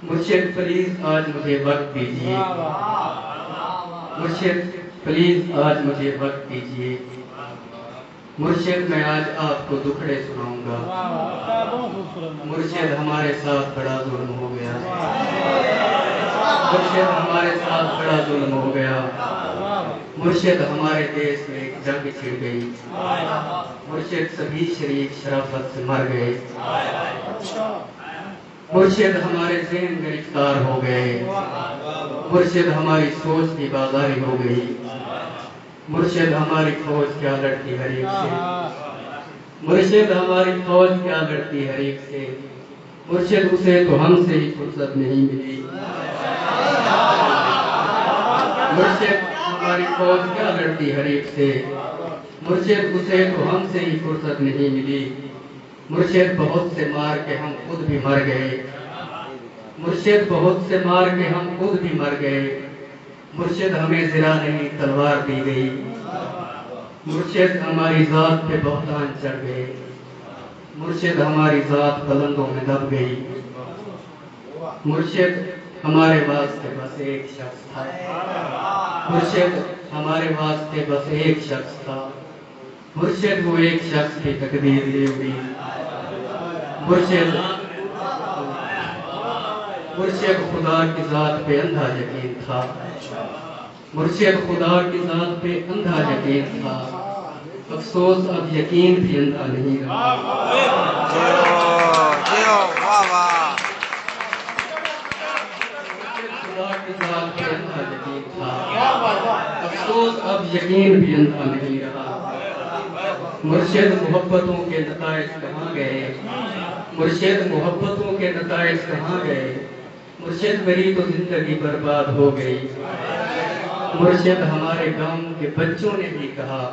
مرشد پلیز آج مجھے وقت دیجیے، مرشد پلیز آج مجھے وقت دیجیے، مرشد میں آج آپ کو دکھڑے سناؤں گا، مرشد ہمارے ساتھ بڑا ظلم ہو گیا، مرشد ہمارے ساتھ بڑا ظلم ہو گیا، مرشد ہمارے دیش میں ایک جنگ چھڑ گئی، مرشد سبھی شریک شرافت سے مر گئے، مرشد ہمارے ذہن گرفتار ہو گئے، مرشد ہماری سوچ کی بازاری ہو گئی، مرشد ہماری فوج کیا لڑتی ہر ایک سے، مرشد ہماری فوج کیا لڑتی ہر ایک سے، مرشد اسے تو ہم سے ہی فرصت نہیں ملی، مرشد ہماری فوج کیا لڑتی ہر ایک سے، مرشد اسے تو ہم سے ہی فرصت نہیں ملی، مرشد بہت سے مار کے ہم خود بھی مر گئے، مرشد بہت سے مار کے ہم خود بھی مر گئے، مرشد ہمیں زرہ نہیں تلوار دی گئی، مرشد ہماری ذات پہ بہتان چڑھ گئے، مرشد ہماری ذات بلندوں میں دب گئی، مرشد ہمارے واسطے بس ایک شخص تھا، مرشد ہمارے واسطے بس ایک شخص تھا، مرشد وہ ایک شخص کی تقدیر لے اڑی، مرشد خدا کی ذات پہ اندھا یقین تھا، مرشد خدا کی ذات پہ اندھا یقین تھا، افسوس اب یقین بھی اندھا نہیں رہا، خدا کی ذات پہ اندھا یقین تھا، افسوس اب یقین بھی اندھا نہیں رہا، مرشد محبتوں کے نتائج کہاں گئے، مرشد محبتوں کے نتائج کہاں گئے، مرشد میری تو زندگی برباد ہو گئی، مرشد ہمارے گاؤں کے بچوں نے بھی کہا،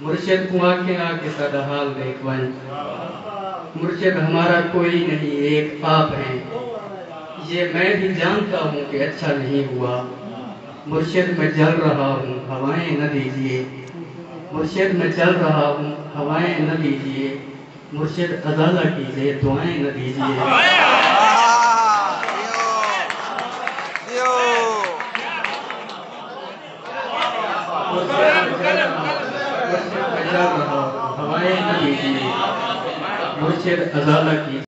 مرشد کو آنکھیں آ کے سدا حال دیکھ ون، مرشد ہمارا کوئی نہیں ایک آپ ہیں، یہ میں بھی جانتا ہوں کہ اچھا نہیں ہوا، مرشد میں جل رہا ہوں ہوائیں نہ دیجیے، مرشد میں چل رہا ہوں ہوائیں نہ دیجیے، مرشد ازالہ کیجیے دعائیں نہ دیجیے، مرشد میں چل رہا ہوں ہوائیں نہ دیجیے، مرشد ازالہ کیجیے